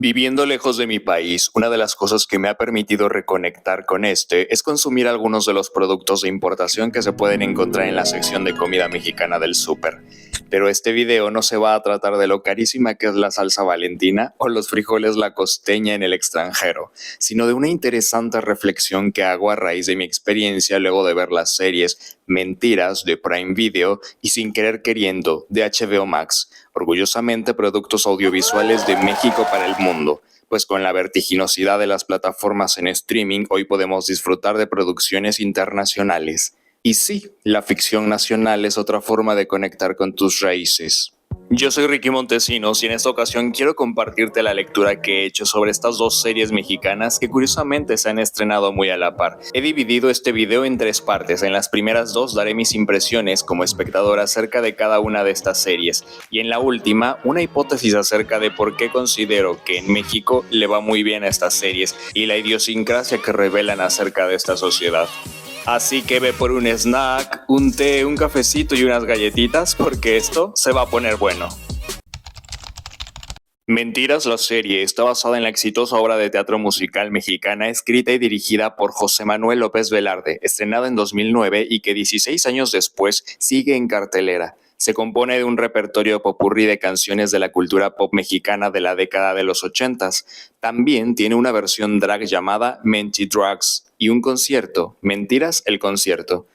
Viviendo lejos de mi país, una de las cosas que me ha permitido reconectar con es consumir algunos de los productos de importación que se pueden encontrar en la sección de comida mexicana del súper. Pero este video no se va a tratar de lo carísima que es la salsa Valentina o los frijoles La Costeña en el extranjero, sino de una interesante reflexión que hago a raíz de mi experiencia luego de ver las series Mentiras de Prime Video y Sin Querer Queriendo de HBO Max, orgullosamente productos audiovisuales de México para el mundo, pues con la vertiginosidad de las plataformas en streaming hoy podemos disfrutar de producciones internacionales. Y sí, la ficción nacional es otra forma de conectar con tus raíces. Yo soy Ricky Montesinos y en esta ocasión quiero compartirte la lectura que he hecho sobre estas dos series mexicanas que curiosamente se han estrenado muy a la par. He dividido este video en tres partes. En las primeras dos daré mis impresiones como espectador acerca de cada una de estas series y en la última una hipótesis acerca de por qué considero que en México le va muy bien a estas series y la idiosincrasia que revelan acerca de esta sociedad. Así que ve por un snack, un té, un cafecito y unas galletitas porque esto se va a poner bueno. Mentiras, la serie, está basada en la exitosa obra de teatro musical mexicana escrita y dirigida por José Manuel López Velarde, estrenada en 2009 y que 16 años después sigue en cartelera. Se compone de un repertorio popurrí de canciones de la cultura pop mexicana de la década de los 80s. También tiene una versión drag llamada Menti Drugs y un concierto, Mentiras, el concierto.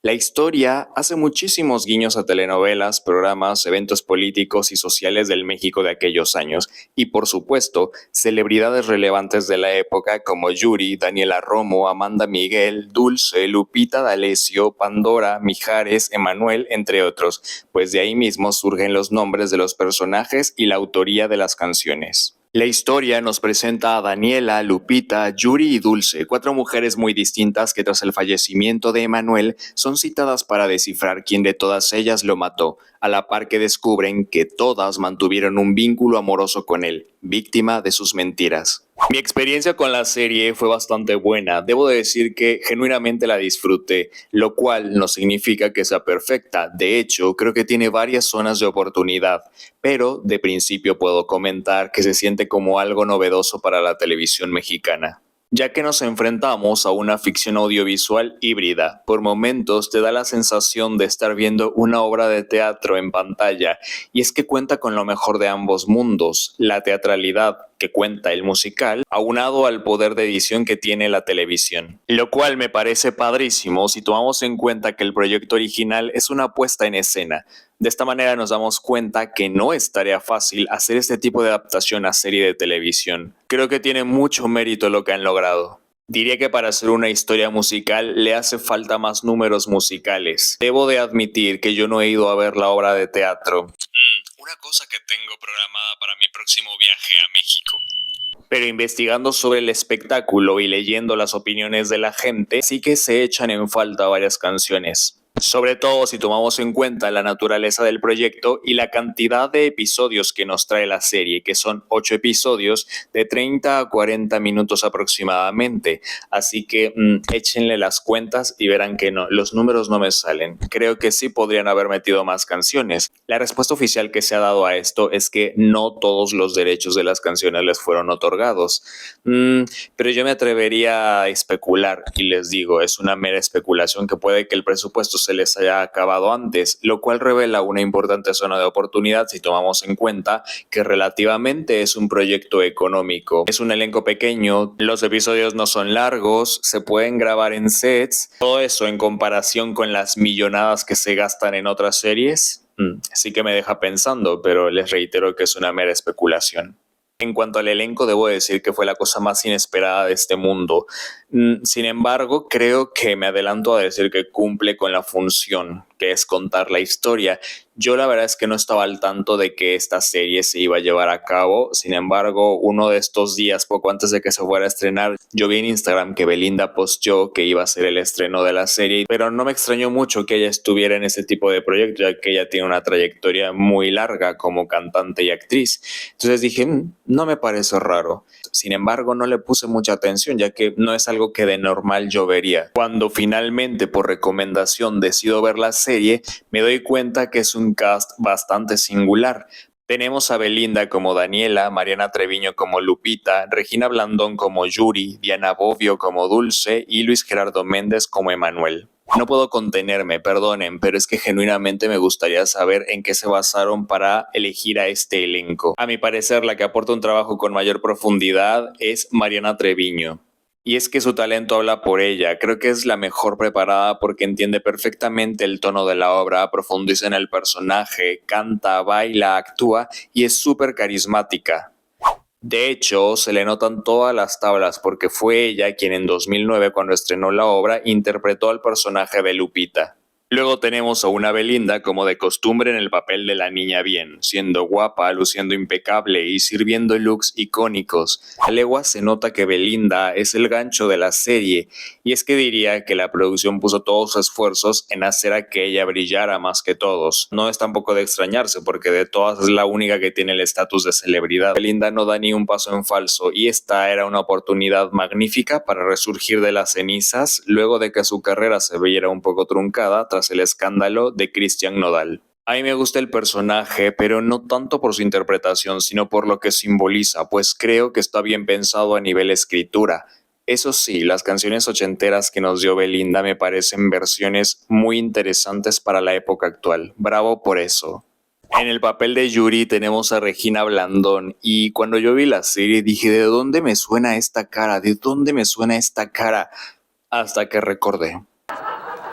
La historia hace muchísimos guiños a telenovelas, programas, eventos políticos y sociales del México de aquellos años y, por supuesto, celebridades relevantes de la época como Yuri, Daniela Romo, Amanda Miguel, Dulce, Lupita D'Alessio, Pandora, Mijares, Emanuel, entre otros, pues de ahí mismo surgen los nombres de los personajes y la autoría de las canciones. La historia nos presenta a Daniela, Lupita, Yuri y Dulce, cuatro mujeres muy distintas que tras el fallecimiento de Emanuel son citadas para descifrar quién de todas ellas lo mató, a la par que descubren que todas mantuvieron un vínculo amoroso con él, víctima de sus mentiras. Mi experiencia con la serie fue bastante buena, debo de decir que genuinamente la disfruté, lo cual no significa que sea perfecta, de hecho creo que tiene varias zonas de oportunidad, pero de principio puedo comentar que se siente como algo novedoso para la televisión mexicana, ya que nos enfrentamos a una ficción audiovisual híbrida. Por momentos te da la sensación de estar viendo una obra de teatro en pantalla, y es que cuenta con lo mejor de ambos mundos, la teatralidad que cuenta el musical, aunado al poder de edición que tiene la televisión. Lo cual me parece padrísimo si tomamos en cuenta que el proyecto original es una puesta en escena. De esta manera nos damos cuenta que no es tarea fácil hacer este tipo de adaptación a serie de televisión. Creo que tiene mucho mérito lo que han logrado. Diría que para hacer una historia musical le hace falta más números musicales. Debo de admitir que yo no he ido a ver la obra de teatro. Una cosa que tengo programada para mi próximo viaje a México. Pero investigando sobre el espectáculo y leyendo las opiniones de la gente, sí que se echan en falta varias canciones. Sobre todo si tomamos en cuenta la naturaleza del proyecto y la cantidad de episodios que nos trae la serie, que son 8 episodios de 30 a 40 minutos aproximadamente. Así que échenle las cuentas y verán que no, los números no me salen. Creo que sí podrían haber metido más canciones. La respuesta oficial que se ha dado a esto es que no todos los derechos de las canciones les fueron otorgados. Pero yo me atrevería a especular y les digo, es una mera especulación que puede que el presupuesto se les haya acabado antes, lo cual revela una importante zona de oportunidad si tomamos en cuenta que relativamente es un proyecto económico. Es un elenco pequeño, los episodios no son largos, se pueden grabar en sets, todo eso en comparación con las millonadas que se gastan en otras series, sí que me deja pensando, pero les reitero que es una mera especulación. En cuanto al elenco, debo decir que fue la cosa más inesperada de este mundo. Sin embargo, creo que me adelanto a decir que cumple con la función, que es contar la historia. Yo la verdad es que no estaba al tanto de que esta serie se iba a llevar a cabo. Sin embargo, uno de estos días, poco antes de que se fuera a estrenar, yo vi en Instagram que Belinda posteó que iba a ser el estreno de la serie, pero no me extrañó mucho que ella estuviera en este tipo de proyecto, ya que ella tiene una trayectoria muy larga como cantante y actriz. Entonces dije, no me parece raro. Sin embargo, no le puse mucha atención, ya que no es algo que de normal yo vería. Cuando finalmente, por recomendación, decido ver la serie, me doy cuenta que es un cast bastante singular. Tenemos a Belinda como Daniela, Mariana Treviño como Lupita, Regina Blandón como Yuri, Diana Bobbio como Dulce y Luis Gerardo Méndez como Emanuel. No puedo contenerme, perdonen, pero es que genuinamente me gustaría saber en qué se basaron para elegir a este elenco. A mi parecer, la que aporta un trabajo con mayor profundidad es Mariana Treviño. Y es que su talento habla por ella, creo que es la mejor preparada porque entiende perfectamente el tono de la obra, profundiza en el personaje, canta, baila, actúa y es súper carismática. De hecho, se le notan todas las tablas porque fue ella quien en 2009, cuando estrenó la obra, interpretó al personaje de Lupita. Luego tenemos a una Belinda como de costumbre en el papel de la niña bien, siendo guapa, luciendo impecable y sirviendo looks icónicos. A leguas se nota que Belinda es el gancho de la serie, y es que diría que la producción puso todos sus esfuerzos en hacer a que ella brillara más que todos. No es tampoco de extrañarse porque de todas es la única que tiene el estatus de celebridad. Belinda no da ni un paso en falso y esta era una oportunidad magnífica para resurgir de las cenizas luego de que su carrera se viera un poco truncada tras el escándalo de Christian Nodal. A mí me gusta el personaje, pero no tanto por su interpretación, sino por lo que simboliza, pues creo que está bien pensado a nivel escritura. Eso sí, las canciones ochenteras que nos dio Belinda me parecen versiones muy interesantes para la época actual. Bravo por eso. En el papel de Yuri tenemos a Regina Blandón y cuando yo vi la serie dije, ¿de dónde me suena esta cara? ¿De dónde me suena esta cara? Hasta que recordé.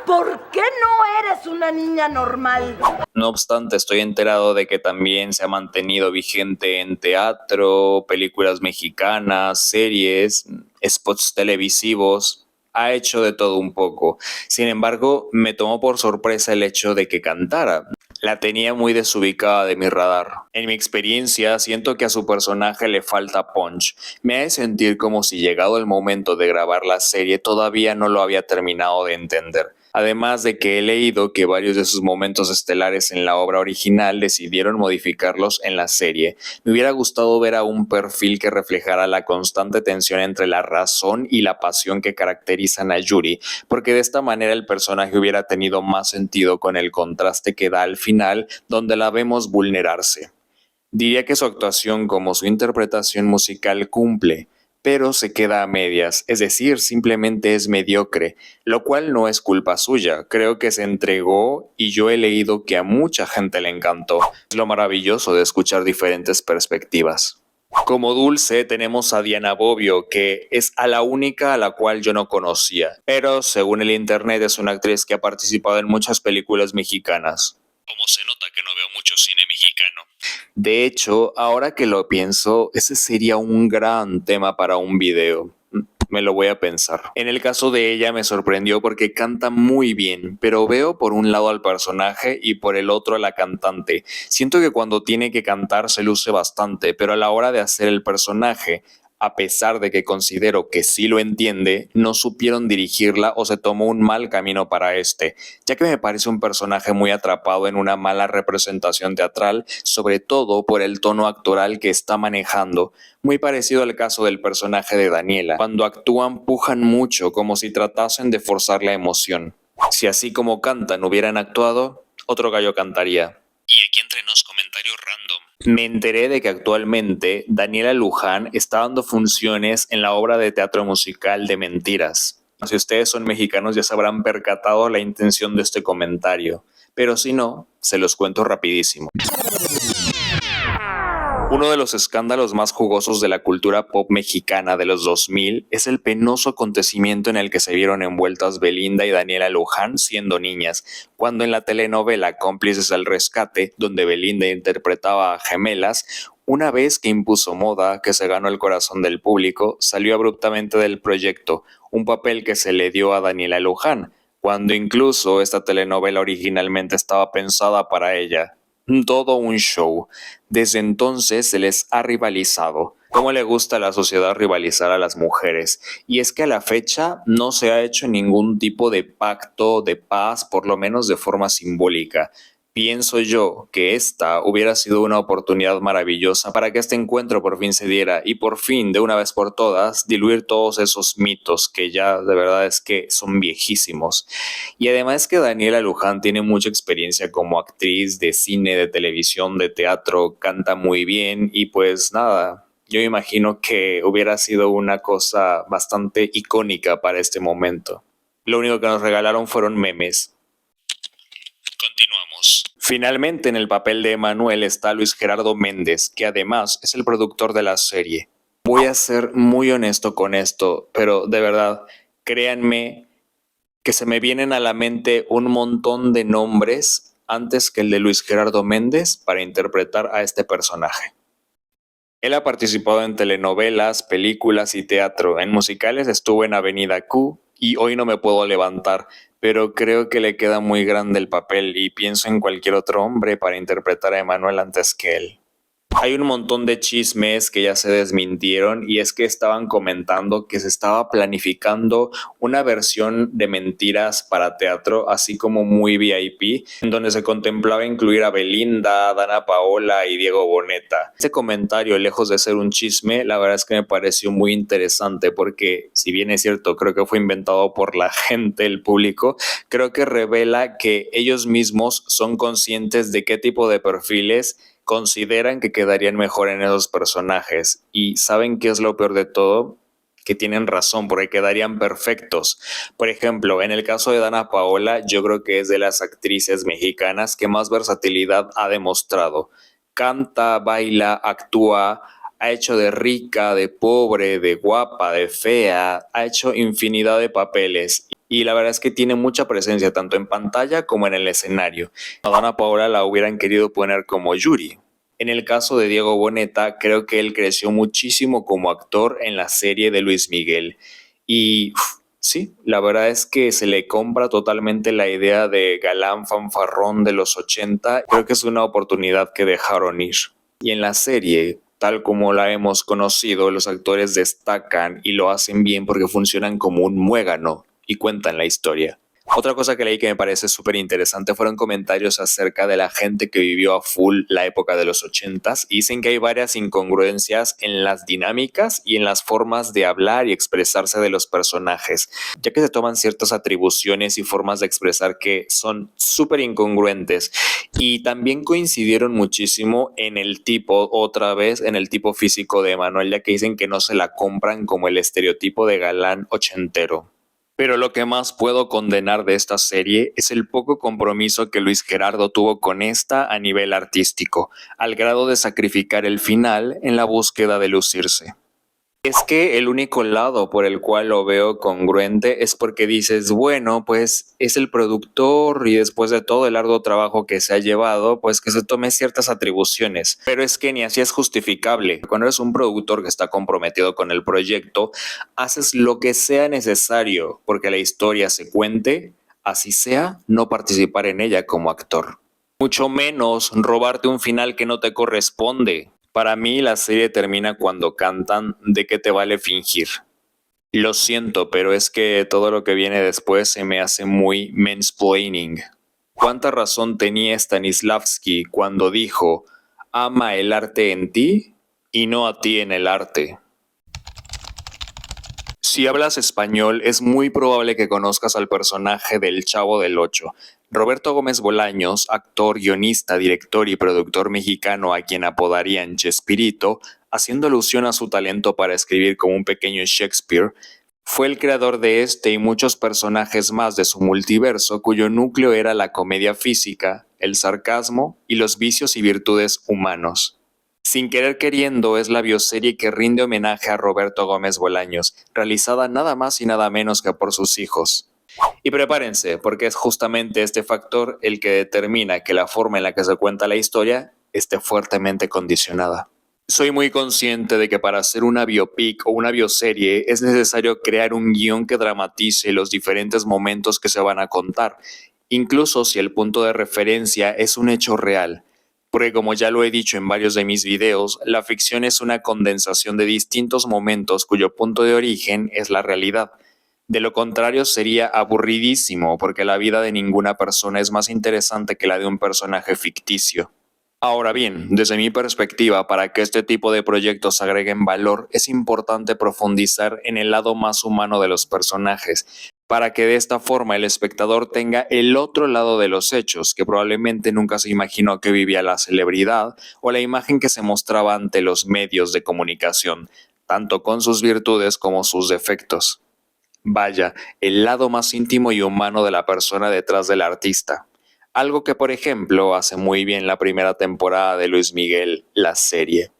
¿Por qué no eres una niña normal? No obstante, estoy enterado de que también se ha mantenido vigente en teatro, películas mexicanas, series, spots televisivos. Ha hecho de todo un poco. Sin embargo, me tomó por sorpresa el hecho de que cantara. La tenía muy desubicada de mi radar. En mi experiencia, siento que a su personaje le falta punch. Me hace sentir como si llegado el momento de grabar la serie todavía no lo había terminado de entender. Además de que he leído que varios de sus momentos estelares en la obra original decidieron modificarlos en la serie. Me hubiera gustado ver a un perfil que reflejara la constante tensión entre la razón y la pasión que caracterizan a Yuri, porque de esta manera el personaje hubiera tenido más sentido con el contraste que da al final, donde la vemos vulnerarse. Diría que su actuación como su interpretación musical cumple, pero se queda a medias, es decir, simplemente es mediocre, lo cual no es culpa suya, creo que se entregó y yo he leído que a mucha gente le encantó. Es lo maravilloso de escuchar diferentes perspectivas. Como Dulce tenemos a Diana Bobbio, que es a la única a la cual yo no conocía, pero según el internet es una actriz que ha participado en muchas películas mexicanas. Como se nota que no veo mucho cine mexicano. De hecho, ahora que lo pienso, ese sería un gran tema para un video. Me lo voy a pensar. En el caso de ella me sorprendió porque canta muy bien, pero veo por un lado al personaje y por el otro a la cantante. Siento que cuando tiene que cantar se luce bastante, pero a la hora de hacer el personaje, a pesar de que considero que sí lo entiende, no supieron dirigirla o se tomó un mal camino para este, ya que me parece un personaje muy atrapado en una mala representación teatral, sobre todo por el tono actoral que está manejando, muy parecido al caso del personaje de Daniela. Cuando actúan pujan mucho como si tratasen de forzar la emoción. Si así como cantan hubieran actuado, otro gallo cantaría. Y aquí entre nos comentarios random. Me enteré de que actualmente Daniela Luján está dando funciones en la obra de teatro musical de Mentiras. Si ustedes son mexicanos ya se habrán percatado la intención de este comentario, pero si no, se los cuento rapidísimo. Uno de los escándalos más jugosos de la cultura pop mexicana de los 2000 es el penoso acontecimiento en el que se vieron envueltas Belinda y Daniela Luján siendo niñas, cuando en la telenovela Cómplices al Rescate, donde Belinda interpretaba a gemelas, una vez que impuso moda, que se ganó el corazón del público, salió abruptamente del proyecto, un papel que se le dio a Daniela Luján, cuando incluso esta telenovela originalmente estaba pensada para ella. Todo un show. Desde entonces se les ha rivalizado. ¿Cómo le gusta a la sociedad rivalizar a las mujeres? Y es que a la fecha no se ha hecho ningún tipo de pacto de paz, por lo menos de forma simbólica. Pienso yo que esta hubiera sido una oportunidad maravillosa para que este encuentro por fin se diera y por fin, de una vez por todas, diluir todos esos mitos que ya de verdad es que son viejísimos. Y además que Daniela Luján tiene mucha experiencia como actriz de cine, de televisión, de teatro, canta muy bien y pues nada, yo imagino que hubiera sido una cosa bastante icónica para este momento. Lo único que nos regalaron fueron memes. Continuamos. Finalmente, en el papel de Emanuel está Luis Gerardo Méndez, que además es el productor de la serie. Voy a ser muy honesto con esto, pero de verdad, créanme que se me vienen a la mente un montón de nombres antes que el de Luis Gerardo Méndez para interpretar a este personaje. Él ha participado en telenovelas, películas y teatro. En musicales estuvo en Avenida Q y Hoy no me puedo levantar, pero creo que le queda muy grande el papel y pienso en cualquier otro hombre para interpretar a Emanuel antes que él. Hay un montón de chismes que ya se desmintieron y es que estaban comentando que se estaba planificando una versión de Mentiras para teatro, así como muy VIP, en donde se contemplaba incluir a Belinda, Dana Paola y Diego Boneta. Este comentario, lejos de ser un chisme, la verdad es que me pareció muy interesante porque, si bien es cierto, creo que fue inventado por la gente, el público, creo que revela que ellos mismos son conscientes de qué tipo de perfiles consideran que quedarían mejor en esos personajes. Y ¿saben qué es lo peor de todo? Que tienen razón, porque quedarían perfectos. Por ejemplo, en el caso de Dana Paola, yo creo que es de las actrices mexicanas que más versatilidad ha demostrado. Canta, baila, actúa, ha hecho de rica, de pobre, de guapa, de fea, ha hecho infinidad de papeles. Y la verdad es que tiene mucha presencia tanto en pantalla como en el escenario. A Dana Paola la hubieran querido poner como Yuri. En el caso de Diego Boneta, creo que él creció muchísimo como actor en la serie de Luis Miguel. Y sí, la verdad es que se le compra totalmente la idea de galán fanfarrón de los 80. Creo que es una oportunidad que dejaron ir. Y en la serie, tal como la hemos conocido, los actores destacan y lo hacen bien porque funcionan como un muégano y cuentan la historia. Otra cosa que leí que me parece súper interesante fueron comentarios acerca de la gente que vivió a full la época de los 80s y dicen que hay varias incongruencias en las dinámicas y en las formas de hablar y expresarse de los personajes, ya que se toman ciertas atribuciones y formas de expresar que son súper incongruentes y también coincidieron muchísimo en el tipo, otra vez, en el tipo físico de Emanuel, ya que dicen que no se la compran como el estereotipo de galán ochentero. Pero lo que más puedo condenar de esta serie es el poco compromiso que Luis Gerardo tuvo con esta a nivel artístico, al grado de sacrificar el final en la búsqueda de lucirse. Es que el único lado por el cual lo veo congruente es porque dices, bueno, pues es el productor y después de todo el arduo trabajo que se ha llevado, pues que se tome ciertas atribuciones. Pero es que ni así es justificable. Cuando eres un productor que está comprometido con el proyecto, haces lo que sea necesario porque la historia se cuente, así sea no participar en ella como actor. Mucho menos robarte un final que no te corresponde. Para mí la serie termina cuando cantan ¿De qué te vale fingir? Lo siento, pero es que todo lo que viene después se me hace muy mansplaining. ¿Cuánta razón tenía Stanislavski cuando dijo ama el arte en ti y no a ti en el arte? Si hablas español, es muy probable que conozcas al personaje del Chavo del Ocho. Roberto Gómez Bolaños, actor, guionista, director y productor mexicano a quien apodarían Chespirito, haciendo alusión a su talento para escribir como un pequeño Shakespeare, fue el creador de este y muchos personajes más de su multiverso cuyo núcleo era la comedia física, el sarcasmo y los vicios y virtudes humanos. Sin querer queriendo es la bioserie que rinde homenaje a Roberto Gómez Bolaños, realizada nada más y nada menos que por sus hijos. Y prepárense, porque es justamente este factor el que determina que la forma en la que se cuenta la historia esté fuertemente condicionada. Soy muy consciente de que para hacer una biopic o una bioserie es necesario crear un guión que dramatice los diferentes momentos que se van a contar, incluso si el punto de referencia es un hecho real. Porque como ya lo he dicho en varios de mis videos, la ficción es una condensación de distintos momentos cuyo punto de origen es la realidad. De lo contrario sería aburridísimo, porque la vida de ninguna persona es más interesante que la de un personaje ficticio. Ahora bien, desde mi perspectiva, para que este tipo de proyectos agreguen valor, es importante profundizar en el lado más humano de los personajes, para que de esta forma el espectador tenga el otro lado de los hechos, que probablemente nunca se imaginó que vivía la celebridad o la imagen que se mostraba ante los medios de comunicación, tanto con sus virtudes como sus defectos. Vaya, el lado más íntimo y humano de la persona detrás del artista. Algo que, por ejemplo, hace muy bien la primera temporada de Luis Miguel, la serie.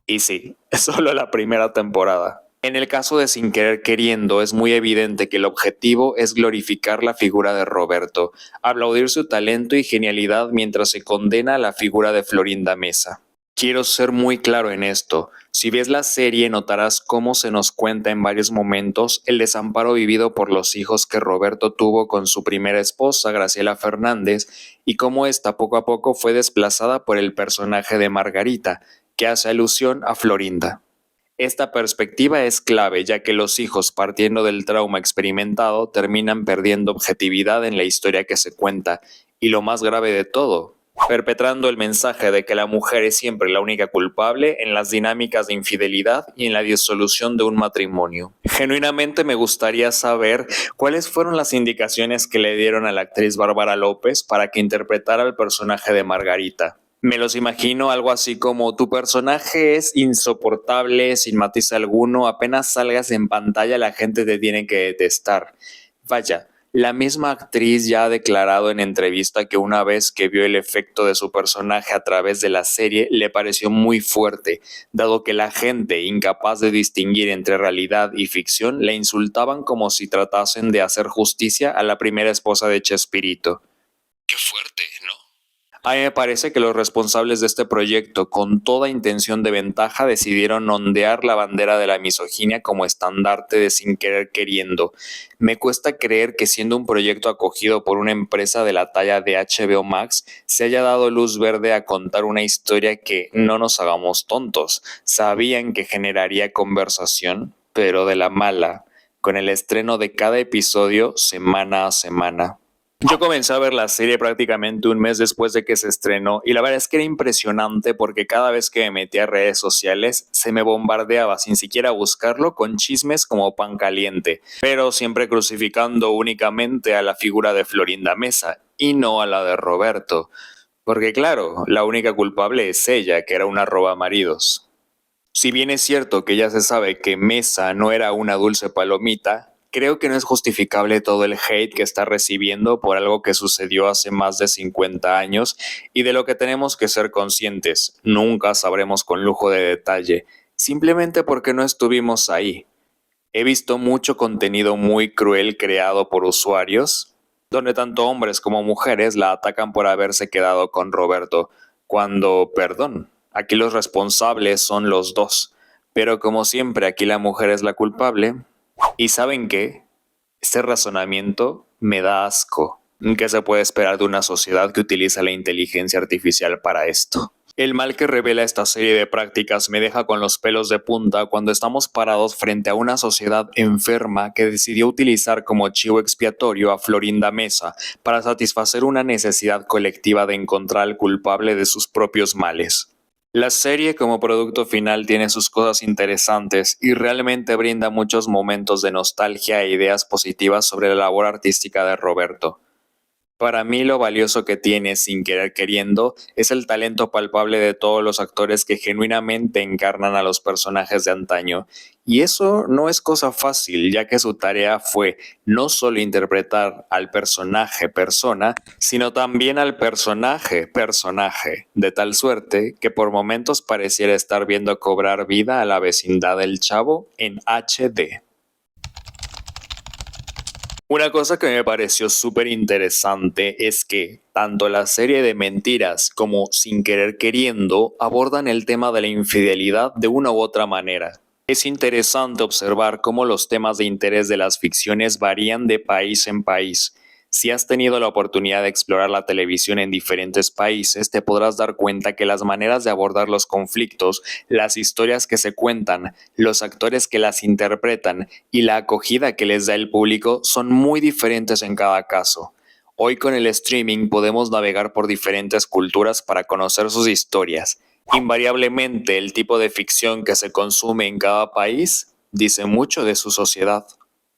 Y sí, es solo la primera temporada. En el caso de Sin Querer Queriendo, es muy evidente que el objetivo es glorificar la figura de Roberto, aplaudir su talento y genialidad mientras se condena a la figura de Florinda Mesa. Quiero ser muy claro en esto. Si ves la serie notarás cómo se nos cuenta en varios momentos el desamparo vivido por los hijos que Roberto tuvo con su primera esposa, Graciela Fernández, y cómo ésta poco a poco fue desplazada por el personaje de Margarita, que hace alusión a Florinda. Esta perspectiva es clave, ya que los hijos, partiendo del trauma experimentado, terminan perdiendo objetividad en la historia que se cuenta, y lo más grave de todo, perpetrando el mensaje de que la mujer es siempre la única culpable en las dinámicas de infidelidad y en la disolución de un matrimonio. Genuinamente me gustaría saber cuáles fueron las indicaciones que le dieron a la actriz Bárbara López para que interpretara el personaje de Margarita. Me los imagino algo así como: tu personaje es insoportable, sin matiz alguno, apenas salgas en pantalla la gente te tiene que detestar. Vaya, la misma actriz ya ha declarado en entrevista que una vez que vio el efecto de su personaje a través de la serie le pareció muy fuerte, dado que la gente, incapaz de distinguir entre realidad y ficción, le insultaban como si tratasen de hacer justicia a la primera esposa de Chespirito. Qué fuerte, ¿no? A mí me parece que los responsables de este proyecto, con toda intención de ventaja, decidieron ondear la bandera de la misoginia como estandarte de Sin Querer Queriendo. Me cuesta creer que, siendo un proyecto acogido por una empresa de la talla de HBO Max, se haya dado luz verde a contar una historia que, no nos hagamos tontos, sabían que generaría conversación, pero de la mala, con el estreno de cada episodio semana a semana. Yo comencé a ver la serie prácticamente un mes después de que se estrenó, y la verdad es que era impresionante porque cada vez que me metía a redes sociales se me bombardeaba sin siquiera buscarlo con chismes como pan caliente, pero siempre crucificando únicamente a la figura de Florinda Mesa y no a la de Roberto, porque claro, la única culpable es ella, que era una robamaridos. Si bien es cierto que ya se sabe que Mesa no era una dulce palomita, creo que no es justificable todo el hate que está recibiendo por algo que sucedió hace más de 50 años y de lo que tenemos que ser conscientes. Nunca sabremos con lujo de detalle, simplemente porque no estuvimos ahí. He visto mucho contenido muy cruel creado por usuarios, donde tanto hombres como mujeres la atacan por haberse quedado con Roberto, cuando, perdón, aquí los responsables son los dos. Pero como siempre, aquí la mujer es la culpable. ¿Y saben qué? Este razonamiento me da asco. ¿Qué se puede esperar de una sociedad que utiliza la inteligencia artificial para esto? El mal que revela esta serie de prácticas me deja con los pelos de punta cuando estamos parados frente a una sociedad enferma que decidió utilizar como chivo expiatorio a Florinda Mesa para satisfacer una necesidad colectiva de encontrar al culpable de sus propios males. La serie como producto final tiene sus cosas interesantes y realmente brinda muchos momentos de nostalgia e ideas positivas sobre la labor artística de Roberto. Para mí lo valioso que tiene Sin Querer Queriendo es el talento palpable de todos los actores que genuinamente encarnan a los personajes de antaño. Y eso no es cosa fácil, ya que su tarea fue no solo interpretar al personaje persona, sino también al personaje personaje, de tal suerte que por momentos pareciera estar viendo cobrar vida a la vecindad del Chavo en HD. Una cosa que me pareció súper interesante es que tanto la serie de Mentiras como Sin Querer Queriendo abordan el tema de la infidelidad de una u otra manera. Es interesante observar cómo los temas de interés de las ficciones varían de país en país. Si has tenido la oportunidad de explorar la televisión en diferentes países, te podrás dar cuenta que las maneras de abordar los conflictos, las historias que se cuentan, los actores que las interpretan y la acogida que les da el público son muy diferentes en cada caso. Hoy con el streaming podemos navegar por diferentes culturas para conocer sus historias. Invariablemente, el tipo de ficción que se consume en cada país dice mucho de su sociedad.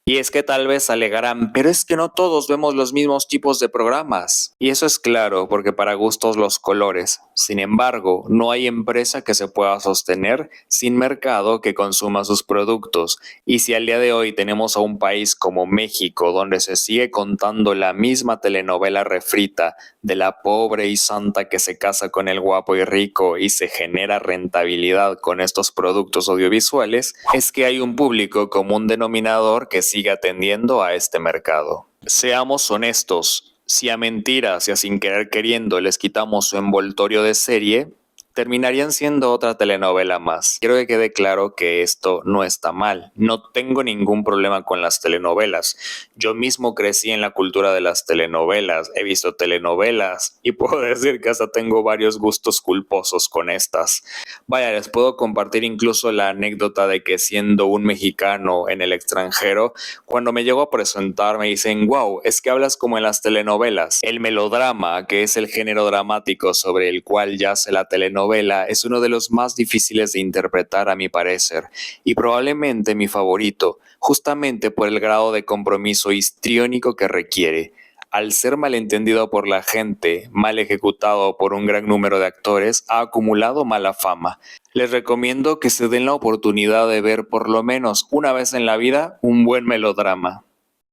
Y es que tal vez alegarán, pero es que no todos vemos los mismos tipos de programas. Y eso es claro, porque para gustos los colores. Sin embargo, no hay empresa que se pueda sostener sin mercado que consuma sus productos. Y si al día de hoy tenemos a un país como México, donde se sigue contando la misma telenovela refrita de la pobre y santa que se casa con el guapo y rico y se genera rentabilidad con estos productos audiovisuales, es que hay un público común denominador que sigue atendiendo a este mercado. Seamos honestos, si a mentiras y a sin querer queriendo les quitamos su envoltorio de serie, terminarían siendo otra telenovela más. Quiero que quede claro que esto no está mal. No tengo ningún problema con las telenovelas. Yo mismo crecí en la cultura de las telenovelas, he visto telenovelas y puedo decir que hasta tengo varios gustos culposos con estas. Vaya, les puedo compartir incluso la anécdota de que siendo un mexicano en el extranjero, cuando me llego a presentar me dicen, wow, es que hablas como en las telenovelas. El melodrama, que es el género dramático sobre el cual yace la telenovela, es uno de los más difíciles de interpretar a mi parecer, y probablemente mi favorito, justamente por el grado de compromiso histriónico que requiere. Al ser malentendido por la gente, mal ejecutado por un gran número de actores, ha acumulado mala fama. Les recomiendo que se den la oportunidad de ver por lo menos una vez en la vida un buen melodrama.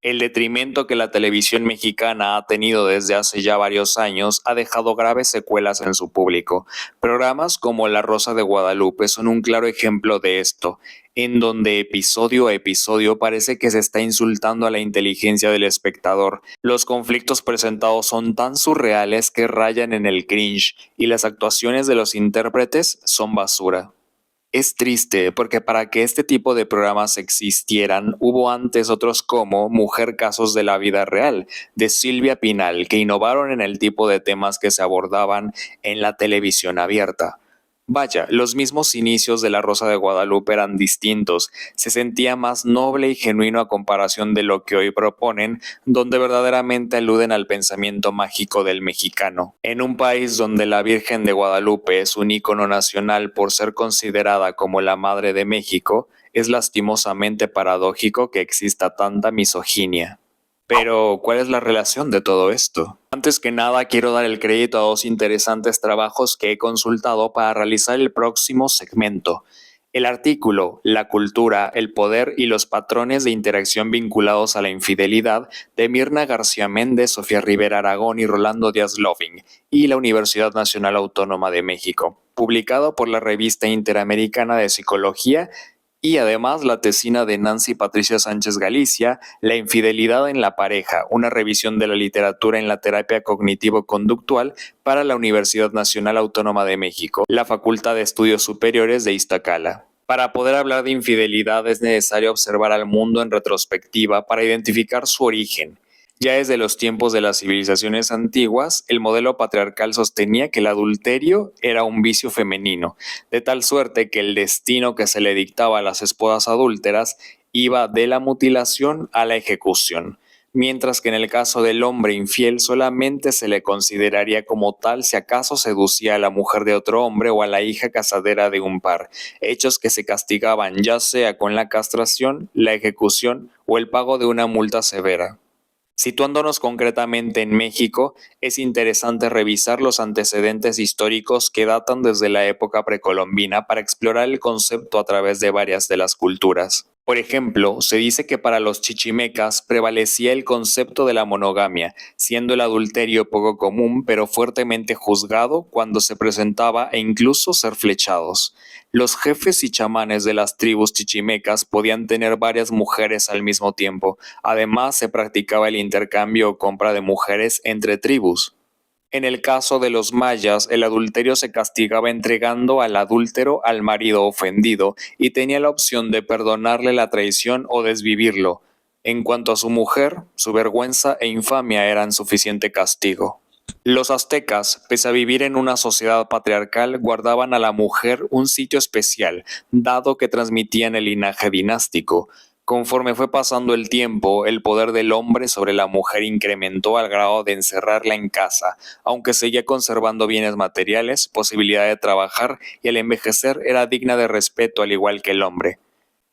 El detrimento que la televisión mexicana ha tenido desde hace ya varios años ha dejado graves secuelas en su público. Programas como La Rosa de Guadalupe son un claro ejemplo de esto, en donde episodio a episodio parece que se está insultando a la inteligencia del espectador. Los conflictos presentados son tan surreales que rayan en el cringe y las actuaciones de los intérpretes son basura. Es triste porque para que este tipo de programas existieran, hubo antes otros como Mujer Casos de la Vida Real, de Silvia Pinal, que innovaron en el tipo de temas que se abordaban en la televisión abierta. Vaya, los mismos inicios de La Rosa de Guadalupe eran distintos, se sentía más noble y genuino a comparación de lo que hoy proponen, donde verdaderamente aluden al pensamiento mágico del mexicano. En un país donde la Virgen de Guadalupe es un ícono nacional por ser considerada como la Madre de México, es lastimosamente paradójico que exista tanta misoginia. Pero, ¿cuál es la relación de todo esto? Antes que nada, quiero dar el crédito a dos interesantes trabajos que he consultado para realizar el próximo segmento. El artículo La cultura, el poder y los patrones de interacción vinculados a la infidelidad de Mirna García Méndez, Sofía Rivera Aragón y Rolando Díaz Loving y la Universidad Nacional Autónoma de México, publicado por la Revista Interamericana de Psicología, y además la tesina de Nancy Patricia Sánchez Galicia, La infidelidad en la pareja, una revisión de la literatura en la terapia cognitivo-conductual para la Universidad Nacional Autónoma de México, la Facultad de Estudios Superiores de Iztacala. Para poder hablar de infidelidad es necesario observar al mundo en retrospectiva para identificar su origen. Ya desde los tiempos de las civilizaciones antiguas, el modelo patriarcal sostenía que el adulterio era un vicio femenino, de tal suerte que el destino que se le dictaba a las esposas adúlteras iba de la mutilación a la ejecución, mientras que en el caso del hombre infiel solamente se le consideraría como tal si acaso seducía a la mujer de otro hombre o a la hija casadera de un par, hechos que se castigaban ya sea con la castración, la ejecución o el pago de una multa severa. Situándonos concretamente en México, es interesante revisar los antecedentes históricos que datan desde la época precolombina para explorar el concepto a través de varias de las culturas. Por ejemplo, se dice que para los chichimecas prevalecía el concepto de la monogamia, siendo el adulterio poco común pero fuertemente juzgado cuando se presentaba e incluso ser flechados. Los jefes y chamanes de las tribus chichimecas podían tener varias mujeres al mismo tiempo. Además, se practicaba el intercambio o compra de mujeres entre tribus. En el caso de los mayas, el adulterio se castigaba entregando al adúltero al marido ofendido y tenía la opción de perdonarle la traición o desvivirlo. En cuanto a su mujer, su vergüenza e infamia eran suficiente castigo. Los aztecas, pese a vivir en una sociedad patriarcal, guardaban a la mujer un sitio especial, dado que transmitían el linaje dinástico. Conforme fue pasando el tiempo, el poder del hombre sobre la mujer incrementó al grado de encerrarla en casa, aunque seguía conservando bienes materiales, posibilidad de trabajar y al envejecer era digna de respeto al igual que el hombre.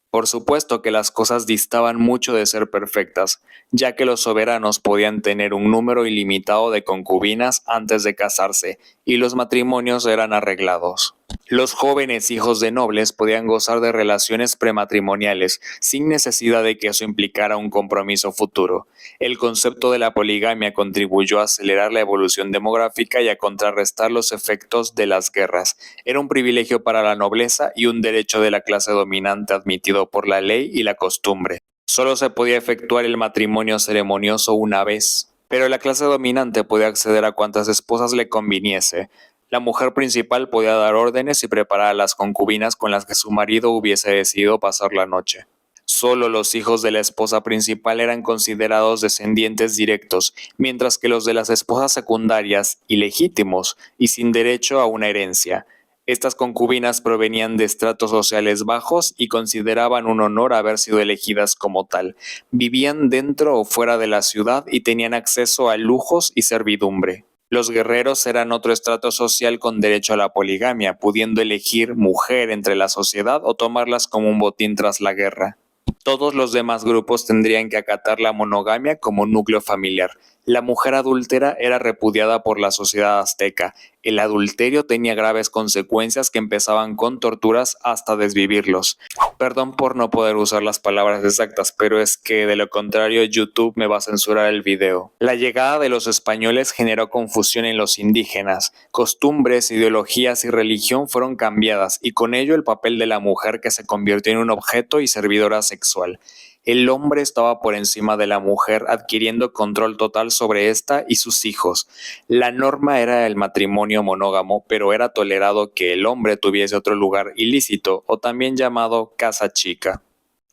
Por supuesto que las cosas distaban mucho de ser perfectas, ya que los soberanos podían tener un número ilimitado de concubinas antes de casarse, y los matrimonios eran arreglados. Los jóvenes hijos de nobles podían gozar de relaciones prematrimoniales, sin necesidad de que eso implicara un compromiso futuro. El concepto de la poligamia contribuyó a acelerar la evolución demográfica y a contrarrestar los efectos de las guerras. Era un privilegio para la nobleza y un derecho de la clase dominante admitido por la ley y la costumbre. Solo se podía efectuar el matrimonio ceremonioso una vez, pero la clase dominante podía acceder a cuantas esposas le conviniese. La mujer principal podía dar órdenes y preparar a las concubinas con las que su marido hubiese decidido pasar la noche. Solo los hijos de la esposa principal eran considerados descendientes directos, mientras que los de las esposas secundarias, ilegítimos y sin derecho a una herencia. Estas concubinas provenían de estratos sociales bajos y consideraban un honor haber sido elegidas como tal. Vivían dentro o fuera de la ciudad y tenían acceso a lujos y servidumbre. Los guerreros eran otro estrato social con derecho a la poligamia, pudiendo elegir mujer entre la sociedad o tomarlas como un botín tras la guerra. Todos los demás grupos tendrían que acatar la monogamia como núcleo familiar. La mujer adúltera era repudiada por la sociedad azteca. El adulterio tenía graves consecuencias que empezaban con torturas hasta desvivirlos. Perdón por no poder usar las palabras exactas, pero es que de lo contrario YouTube me va a censurar el video. La llegada de los españoles generó confusión en los indígenas. Costumbres, ideologías y religión fueron cambiadas y con ello el papel de la mujer que se convirtió en un objeto y servidora sexual. El hombre estaba por encima de la mujer, adquiriendo control total sobre ésta y sus hijos. La norma era el matrimonio monógamo, pero era tolerado que el hombre tuviese otro lugar ilícito, o también llamado casa chica.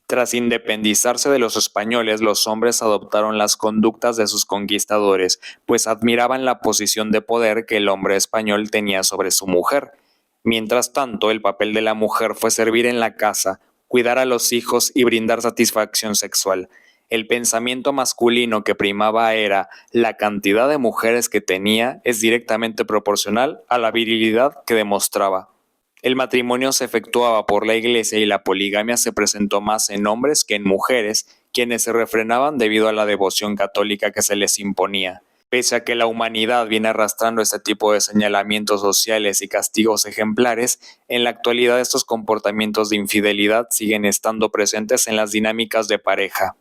Tras independizarse de los españoles, los hombres adoptaron las conductas de sus conquistadores, pues admiraban la posición de poder que el hombre español tenía sobre su mujer. Mientras tanto, el papel de la mujer fue servir en la casa, cuidar a los hijos y brindar satisfacción sexual. El pensamiento masculino que primaba era la cantidad de mujeres que tenía es directamente proporcional a la virilidad que demostraba. El matrimonio se efectuaba por la iglesia y la poligamia se presentó más en hombres que en mujeres, quienes se refrenaban debido a la devoción católica que se les imponía. Pese a que la humanidad viene arrastrando este tipo de señalamientos sociales y castigos ejemplares, en la actualidad estos comportamientos de infidelidad siguen estando presentes en las dinámicas de pareja.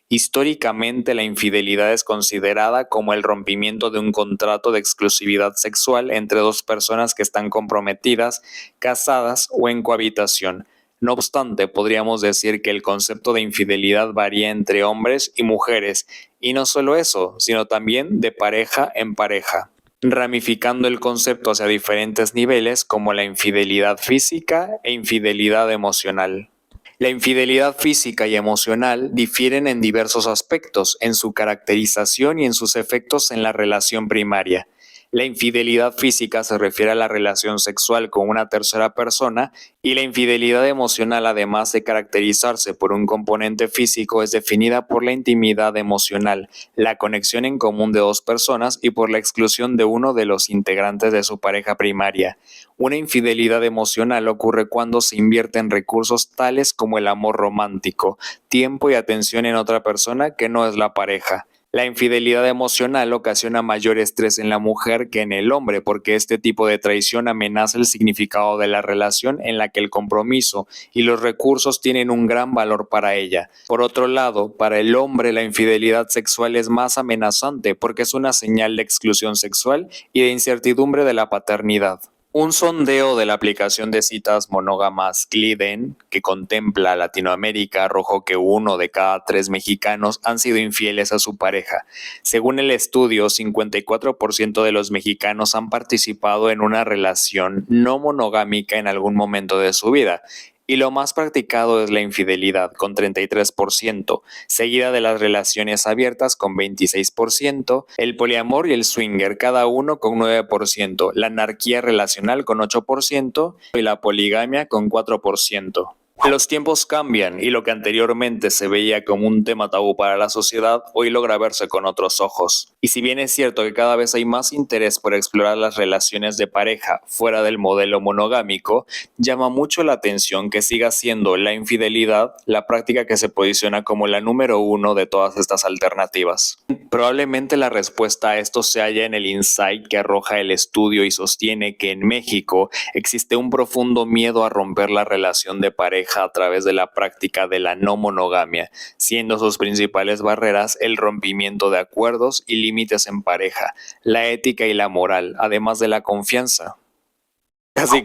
Históricamente, la infidelidad es considerada como el rompimiento de un contrato de exclusividad sexual entre dos personas que están comprometidas, casadas o en cohabitación. No obstante, podríamos decir que el concepto de infidelidad varía entre hombres y mujeres, y no solo eso, sino también de pareja en pareja, ramificando el concepto hacia diferentes niveles como la infidelidad física e infidelidad emocional. La infidelidad física y emocional difieren en diversos aspectos, en su caracterización y en sus efectos en la relación primaria. La infidelidad física se refiere a la relación sexual con una tercera persona y la infidelidad emocional, además de caracterizarse por un componente físico, es definida por la intimidad emocional, la conexión en común de dos personas y por la exclusión de uno de los integrantes de su pareja primaria. Una infidelidad emocional ocurre cuando se invierten recursos tales como el amor romántico, tiempo y atención en otra persona que no es la pareja. La infidelidad emocional ocasiona mayor estrés en la mujer que en el hombre porque este tipo de traición amenaza el significado de la relación en la que el compromiso y los recursos tienen un gran valor para ella. Por otro lado, para el hombre la infidelidad sexual es más amenazante porque es una señal de exclusión sexual y de incertidumbre de la paternidad. Un sondeo de la aplicación de citas monógamas Gliden, que contempla Latinoamérica, arrojó que 1 de cada 3 mexicanos han sido infieles a su pareja. Según el estudio, 54% de los mexicanos han participado en una relación no monogámica en algún momento de su vida, Y lo más practicado es la infidelidad, con 33%, seguida de las relaciones abiertas con 26%, el poliamor y el swinger, cada uno con 9%, la anarquía relacional con 8% y la poligamia con 4%. Los tiempos cambian y lo que anteriormente se veía como un tema tabú para la sociedad, hoy logra verse con otros ojos. Y si bien es cierto que cada vez hay más interés por explorar las relaciones de pareja fuera del modelo monogámico, llama mucho la atención que siga siendo la infidelidad la práctica que se posiciona como la número uno de todas estas alternativas. Probablemente la respuesta a esto se halla en el insight que arroja el estudio y sostiene que en México existe un profundo miedo a romper la relación de pareja a través de la práctica de la no monogamia, siendo sus principales barreras el rompimiento de acuerdos y límites en pareja, la ética y la moral, además de la confianza.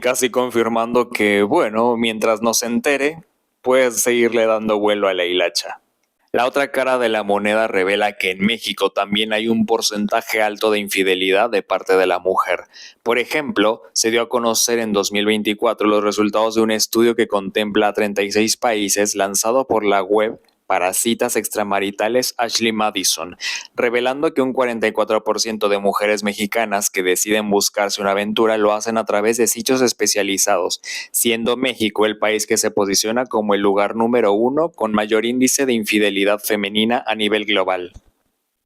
Casi confirmando que, bueno, mientras no se entere, puedes seguirle dando vuelo a la hilacha. La otra cara de la moneda revela que en México también hay un porcentaje alto de infidelidad de parte de la mujer. Por ejemplo, se dio a conocer en 2024 los resultados de un estudio que contempla a 36 países lanzado por la web para citas extramaritales Ashley Madison, revelando que un 44% de mujeres mexicanas que deciden buscarse una aventura lo hacen a través de sitios especializados, siendo México el país que se posiciona como el lugar número 1 con mayor índice de infidelidad femenina a nivel global.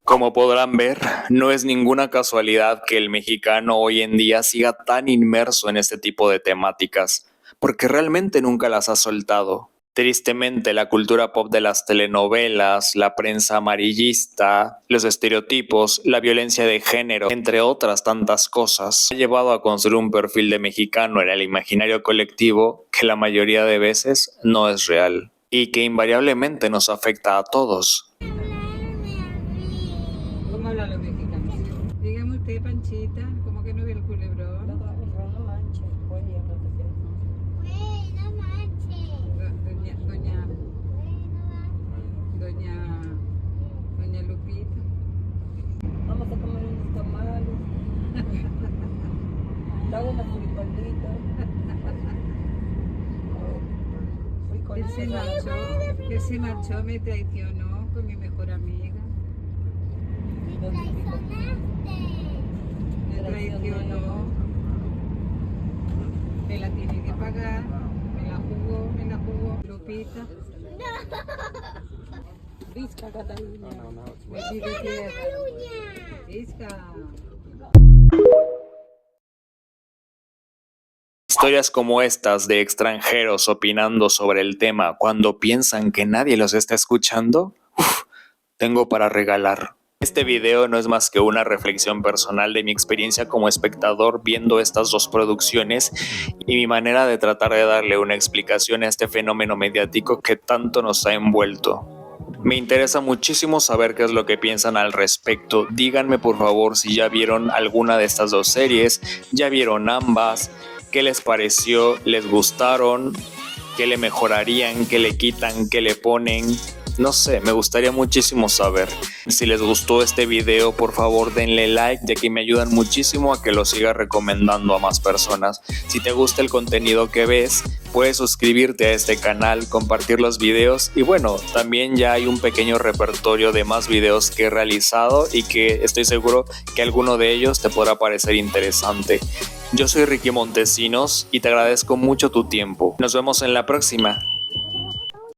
Como podrán ver, no es ninguna casualidad que el mexicano hoy en día siga tan inmerso en este tipo de temáticas, porque realmente nunca las ha soltado. Tristemente, la cultura pop de las telenovelas, la prensa amarillista, los estereotipos, la violencia de género, entre otras tantas cosas, ha llevado a construir un perfil de mexicano en el imaginario colectivo que la mayoría de veces no es real y que invariablemente nos afecta a todos. ¿Cómo hablan los mexicanos? Dígame usted, Panchita, ¿cómo que no ve el culebrón? No manches, güey, no te sientes. Doña Lupita. Vamos a comer unos tamales. Dame unos frijolitos. Él se marchó, me traicionó con mi mejor amiga. Me traicionó. Me la tiene que pagar. Me la jugó. Lupita. Visca, Cataluña. Me pide tierra. Visca. Historias como estas de extranjeros opinando sobre el tema cuando piensan que nadie los está escuchando, tengo para regalar. Este video no es más que una reflexión personal de mi experiencia como espectador viendo estas dos producciones y mi manera de tratar de darle una explicación a este fenómeno mediático que tanto nos ha envuelto. Me interesa muchísimo saber qué es lo que piensan al respecto. Díganme por favor si ya vieron alguna de estas dos series, ya vieron ambas, qué les pareció, les gustaron, qué le mejorarían, qué le quitan, qué le ponen. No sé, me gustaría muchísimo saber. Si les gustó este video, por favor denle like, ya que me ayudan muchísimo a que lo siga recomendando a más personas. Si te gusta el contenido que ves, puedes suscribirte a este canal, compartir los videos y bueno, también ya hay un pequeño repertorio de más videos que he realizado y que estoy seguro que alguno de ellos te podrá parecer interesante. Yo soy Ricky Montesinos y te agradezco mucho tu tiempo. Nos vemos en la próxima.